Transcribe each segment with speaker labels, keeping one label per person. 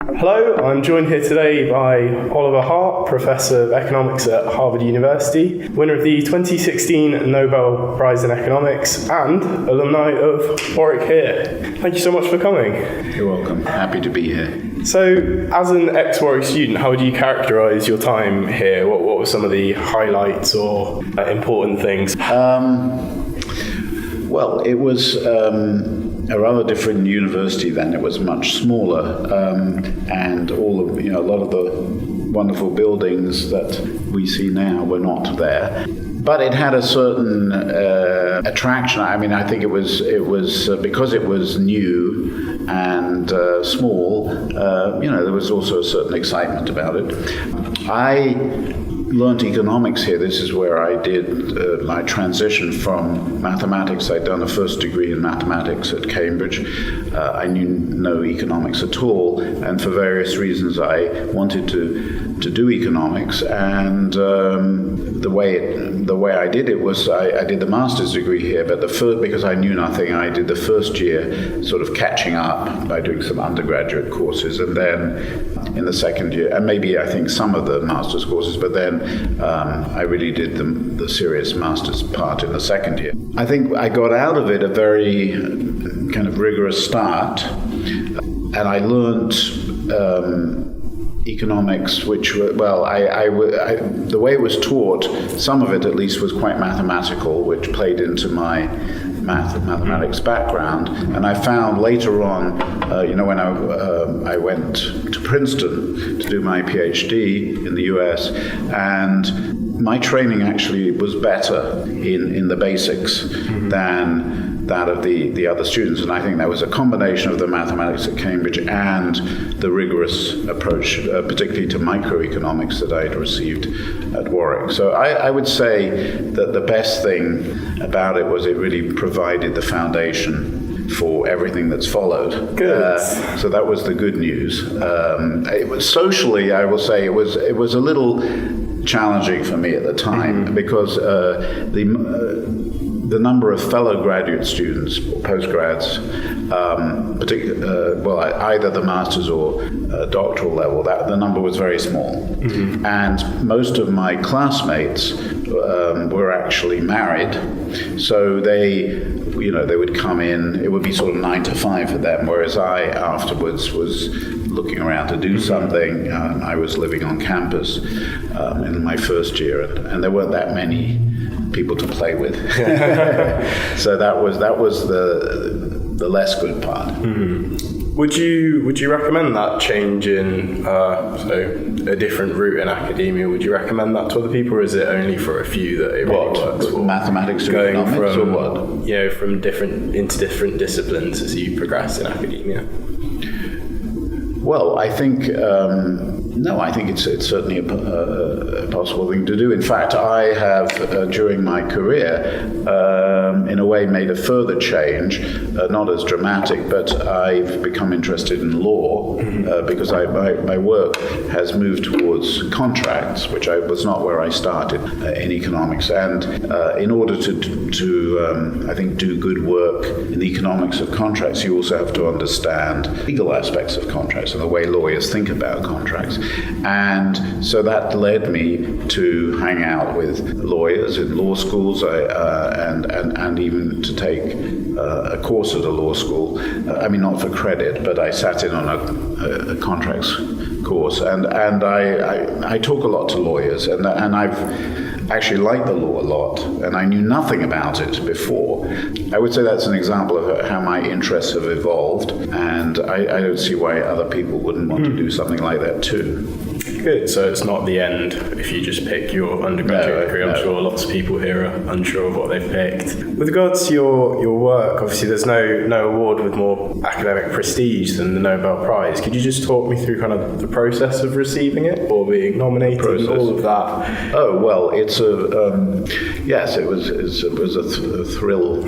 Speaker 1: Hello, I'm joined here today by Oliver Hart, Professor of Economics at Harvard University, winner of the 2016 Nobel Prize in Economics, and alumni of Warwick here. Thank you so much for coming.
Speaker 2: You're welcome. Happy to be here.
Speaker 1: So, as an ex-Warwick student, how would you characterise your time here? What were some of the highlights or important things?
Speaker 2: Well, it was a rather different university then. It was much smaller, and a lot of the wonderful buildings that we see now were not there. But it had a certain attraction. I mean, I think it was because it was new and small. There was also a certain excitement about it. I learned economics here. This is where I did my transition from mathematics. I'd done a first degree in mathematics at Cambridge. I knew no economics at all, and for various reasons I wanted to do economics. And the way I did it was I did the master's degree here, but because I knew nothing, I did the first year sort of catching up by doing some undergraduate courses, and then in the second year, and maybe I think some of the master's courses, but then I really did the serious master's part in the second year. I think I got out of it a very kind of rigorous start, and I learned economics, which were, the way it was taught, some of it at least was quite mathematical, which played into my mathematics background. And I found later on, when I went to Princeton to do my PhD in the US, and my training actually was better in the basics than that of the other students. And I think that was a combination of the mathematics at Cambridge and the rigorous approach, particularly to microeconomics, that I'd received at Warwick. So I would say that the best thing about it was it really provided the foundation for everything that's followed.
Speaker 1: Good.
Speaker 2: So that was the good news. It was socially, I will say, it was a little challenging for me at the time, because the number of fellow graduate students or postgrads, either the master's or doctoral level, the number was very small. And most of my classmates were actually married, so they would come in. It would be sort of 9 to 5 for them, whereas I afterwards was looking around to do something. I was living on campus in my first year, and there weren't that many people to play with. So that was the less good part.
Speaker 1: Would you recommend that change in a different route in academia? Would you recommend that to other people, or is it only for a few that it really works for?
Speaker 2: Mathematics to economics, or what?
Speaker 1: From different disciplines as you progress in academia.
Speaker 2: Well, I think I think it's certainly a possible thing to do. In fact, I have during my career, in a way, made a further change, not as dramatic, but I've become interested in law because my work has moved towards contracts, which was not where I started in economics. And in order to I think, do good work in the economics of contracts, you also have to understand legal aspects of contracts and the way lawyers think about contracts. And so that led me to hang out with lawyers in law schools, and even to take a course at a law school. I mean, not for credit, but I sat in on a contracts course, and I talk a lot to lawyers, and I've actually liked the law a lot, and I knew nothing about it before. I would say that's an example of how my interests have evolved, and I don't see why other people wouldn't want to do something like that too.
Speaker 1: Good. So it's not the end if you just pick your undergraduate degree. I'm sure lots of people here are unsure of what they've picked. With regards to your work, obviously there's no award with more academic prestige than the Nobel Prize. Could you just talk me through kind of the process of receiving it or being nominated and all of that?
Speaker 2: Oh, well, it's yes, it was a thrill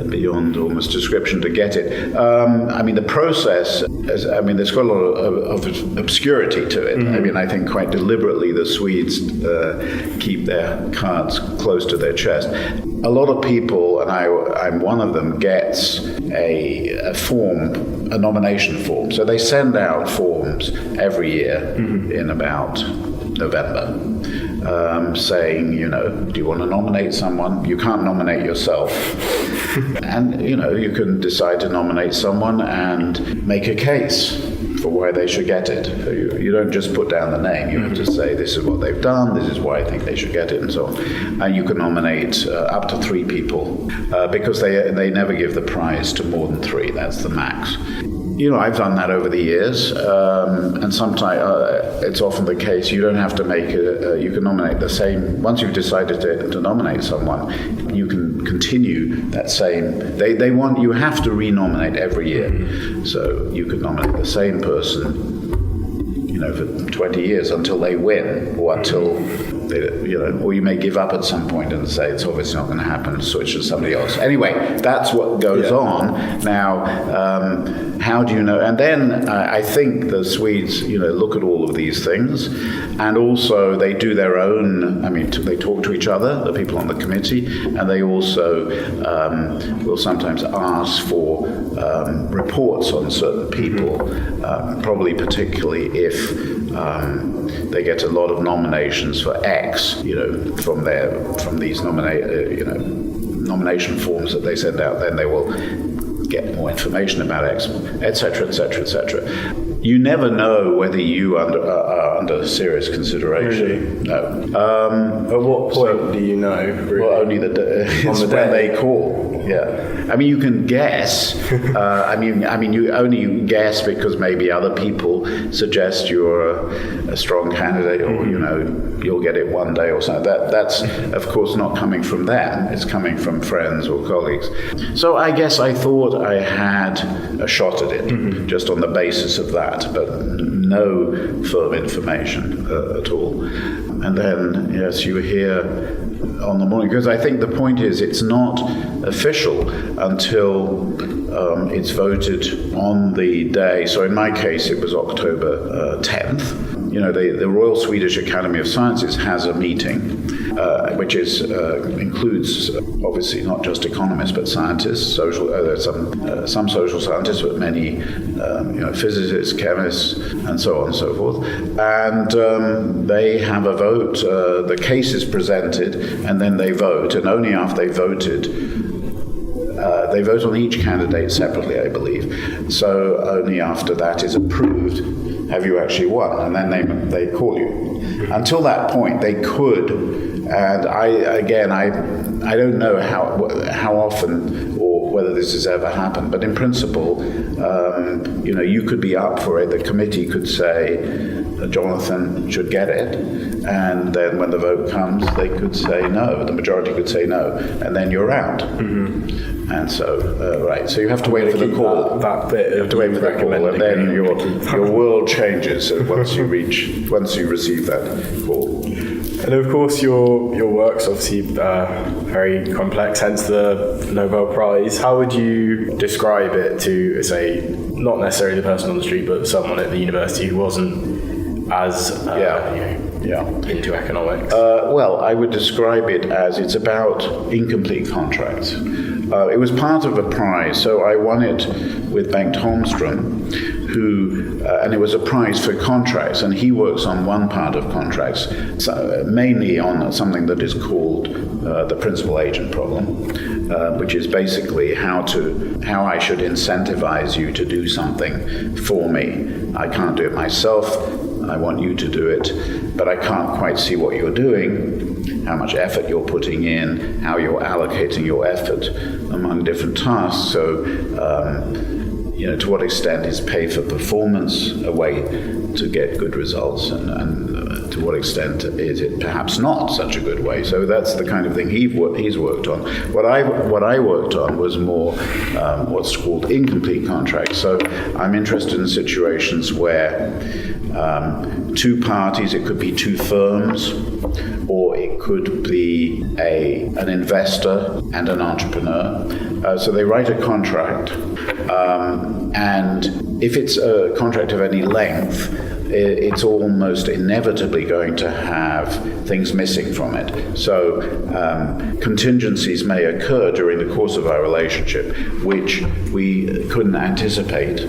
Speaker 2: beyond almost description to get it. I mean, the process, there's quite a lot of obscurity to it. I mean, I think quite deliberately the Swedes keep their cards close to their chest. A lot of people, and I'm one of them, gets a form, a nomination form. So they send out forms every year in about November, saying, do you want to nominate someone? You can't nominate yourself. And, you can decide to nominate someone and make a case for why they should get it. So you don't just put down the name. You have to say, this is what they've done, this is why I think they should get it, and so on. And you can nominate up to 3 people, because they never give the prize to more than 3. That's the max. I've done that over the years, and sometimes it's often the case you don't have to make you can nominate the same. Once you've decided to nominate someone, you can continue that same. They want you have to renominate every year, so you could nominate the same person, for 20 years until they win, or until or you may give up at some point and say it's obviously not going to happen, switch to somebody else. Anyway, that's what goes on. Now, how do you know? And then I think the Swedes, look at all of these things, and also they do their own. They talk to each other, the people on the committee, and they also will sometimes ask for reports on certain people, probably particularly if they get a lot of nominations for X, from these nomination forms that they send out. Then they will get more information about X, etc., etc., etc. You never know whether you are under serious consideration.
Speaker 1: Really?
Speaker 2: No.
Speaker 1: At what point do you know? Really?
Speaker 2: Well, only when they call. Yeah. You can guess. You only guess because maybe other people suggest you're a strong candidate, or you'll get it one day or something. That's of course not coming from them. It's coming from friends or colleagues. So I guess I thought I had a shot at it, just on the basis of that, but no firm information at all. And then, yes, you hear on the morning, because I think the point is it's not official until it's voted on the day. So in my case, it was October 10th. The Royal Swedish Academy of Sciences has a meeting, which includes obviously not just economists but scientists, some social scientists, but many physicists, chemists, and so on and so forth. And they have a vote. The case is presented, and then they vote. And only after they voted. They vote on each candidate separately, I believe. So only after that is approved have you actually won, and then they call you. Until that point, they could, and I don't know how often or whether this has ever happened, but in principle, you could be up for it. The committee could say Jonathon should get it, and then when the vote comes, they could say no. The majority could say no, and then you're out. And so, so you have to wait for the call.
Speaker 1: That bit
Speaker 2: you have to wait for the call, and then your world changes once you receive that call.
Speaker 1: And of course, your work's obviously very complex, hence the Nobel Prize. How would you describe it to, say, not necessarily the person on the street, but someone at the university who wasn't as into economics?
Speaker 2: Well, I would describe it as it's about incomplete contracts. It was part of a prize, so I won it with Bengt Holmström, who, and it was a prize for contracts, and he works on one part of contracts, mainly on something that is called the principal agent problem, which is basically how I should incentivize you to do something for me. I can't do it myself. I want you to do it, but I can't quite see what you're doing, how much effort you're putting in, how you're allocating your effort among different tasks. So, to what extent is pay for performance a way to get good results, and to what extent is it perhaps not such a good way? So that's the kind of thing he's worked on. What I worked on was more what's called incomplete contracts. So I'm interested in situations where two parties, it could be two firms, or it could be an investor and an entrepreneur. So they write a contract, and if it's a contract of any length, it's almost inevitably going to have things missing from it. So contingencies may occur during the course of our relationship which we couldn't anticipate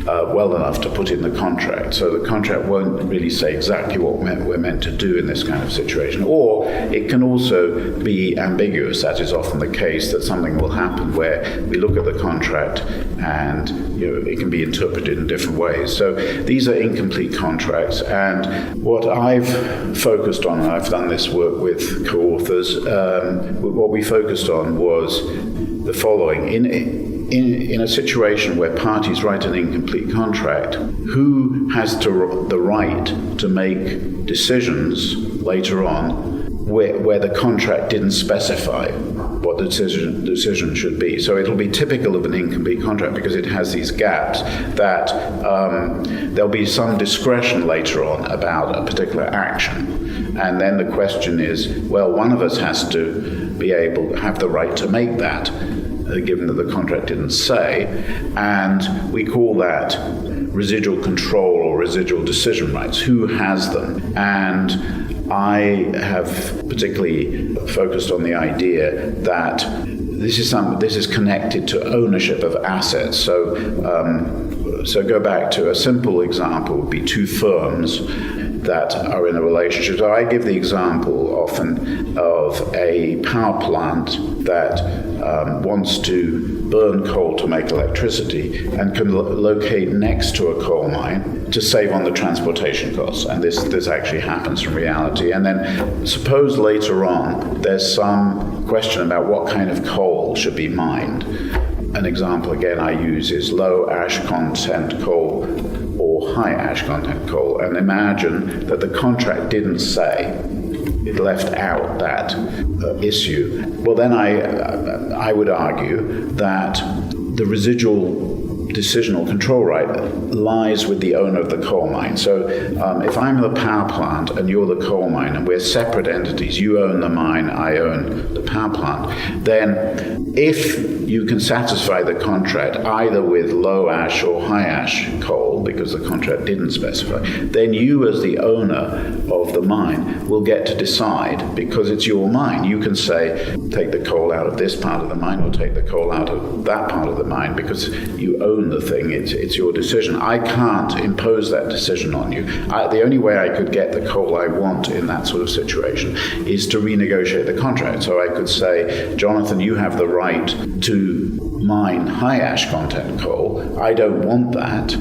Speaker 2: well enough to put in the contract. So the contract won't really say exactly what we're meant to do in this kind of situation. Or it can also be ambiguous. That is often the case, that something will happen where we look at the contract and it can be interpreted in different ways. So these are incomplete contracts. And what I've focused on, and I've done this work with co-authors, what we focused on was the following. In a situation where parties write an incomplete contract, who has the right to make decisions later on where the contract didn't specify what the decision should be? So it'll be typical of an incomplete contract because it has these gaps that there'll be some discretion later on about a particular action. And then the question is, well, one of us has to be able to have the right to make that, given that the contract didn't say, and we call that residual control or residual decision rights. Who has them? And I have particularly focused on the idea that this is connected to ownership of assets. So go back to a simple example would be two firms that are in a relationship. So I give the example often of a power plant that wants to burn coal to make electricity and can locate next to a coal mine to save on the transportation costs. And this actually happens in reality. And then suppose later on there's some question about what kind of coal should be mined. An example again I use is low ash content coal or high ash content coal. And imagine that the contract didn't say, it left out that issue. Well, then I would argue that the residual decision or control right lies with the owner of the coal mine. So if I'm the power plant and you're the coal mine and we're separate entities, you own the mine, I own the power plant, then if you can satisfy the contract either with low ash or high ash coal, because the contract didn't specify, then you as the owner of the mine will get to decide, because it's your mine. You can say, take the coal out of this part of the mine or take the coal out of that part of the mine, because you own the thing. It's your decision. I can't impose that decision on you. The only way I could get the coal I want in that sort of situation is to renegotiate the contract. So I could say, Jonathan, you have the right to mine high ash content coal. I don't want that.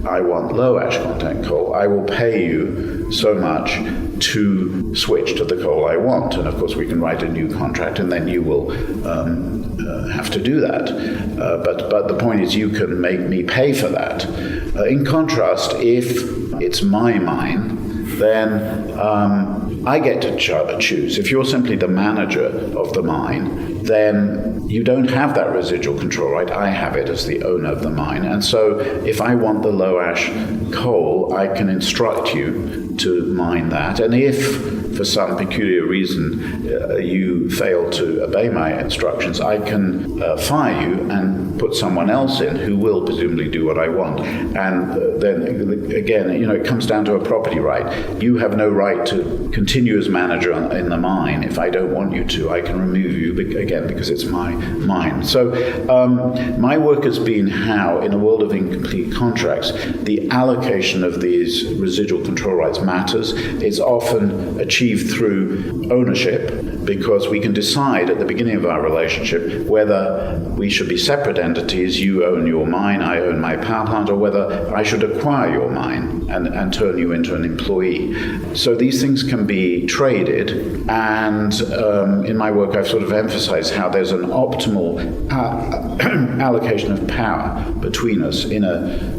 Speaker 2: I want low ash content coal. I will pay you so much to switch to the coal I want. And of course we can write a new contract and then you will have to do that. But the point is you can make me pay for that. In contrast, if it's my mine, then I get to choose. If you're simply the manager of the mine, then you don't have that residual control right. I have it as the owner of the mine. And so if I want the low ash coal, I can instruct you to mine that. And if for some peculiar reason you fail to obey my instructions, I can fire you and put someone else in who will presumably do what I want. And then again, it comes down to a property right. You have no right to continue as manager in the mine. If I don't want you to, I can remove you again because it's my mine. So my work has been how, in a world of incomplete contracts, the allocation of these residual control rights matters. It's often achieved through ownership, because we can decide at the beginning of our relationship whether we should be separate entities, you own your mine, I own my power plant, or whether I should acquire your mine and turn you into an employee. So these things can be traded, and in my work I've sort of emphasized how there's an optimal allocation of power between us in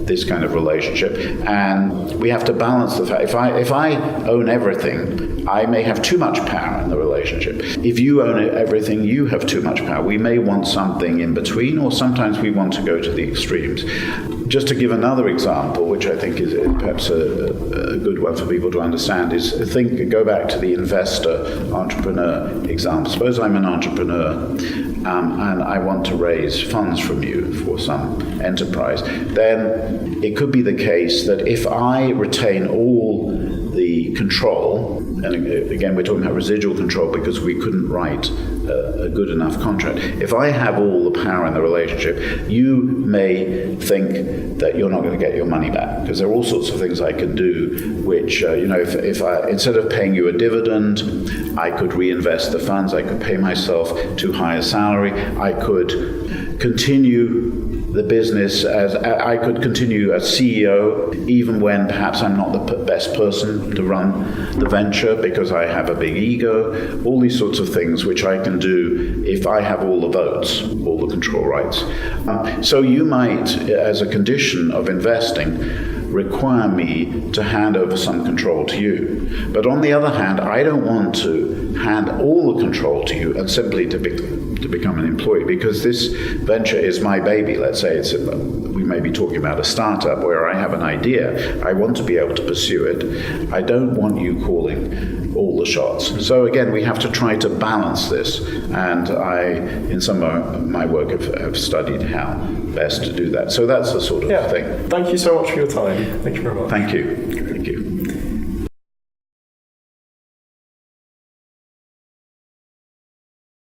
Speaker 2: this kind of relationship, and we have to balance the fact, if I own everything, I may have too much power in the relationship. If you own everything, you have too much power. We may want something in between, or sometimes we want to go to the extremes. Just to give another example, which I think is perhaps a good one for people to understand, is go back to the investor-entrepreneur example. Suppose I'm an entrepreneur and I want to raise funds from you for some enterprise. Then it could be the case that if I retain all the control, and again we're talking about residual control because we couldn't write a good enough contract. If I have all the power in the relationship, you may think that you're not going to get your money back, because there are all sorts of things I can do which, if I, instead of paying you a dividend, I could reinvest the funds, I could pay myself too high a salary, I could continue the business I could continue as CEO even when perhaps I'm not the best person to run the venture because I have a big ego, all these sorts of things which I can do if I have all the votes, all the control rights. So you might, as a condition of investing, require me to hand over some control to you. But on the other hand, I don't want to hand all the control to you and simply to become an employee, because this venture is my baby. Let's say we may be talking about a startup where I have an idea. I want to be able to pursue it. I don't want you calling all the shots. So again, we have to try to balance this. And I, in some of my work, have studied how best to do that. So that's the sort of thing.
Speaker 1: Thank you so much for your time. Thank you very much.
Speaker 2: Thank you. Thank you.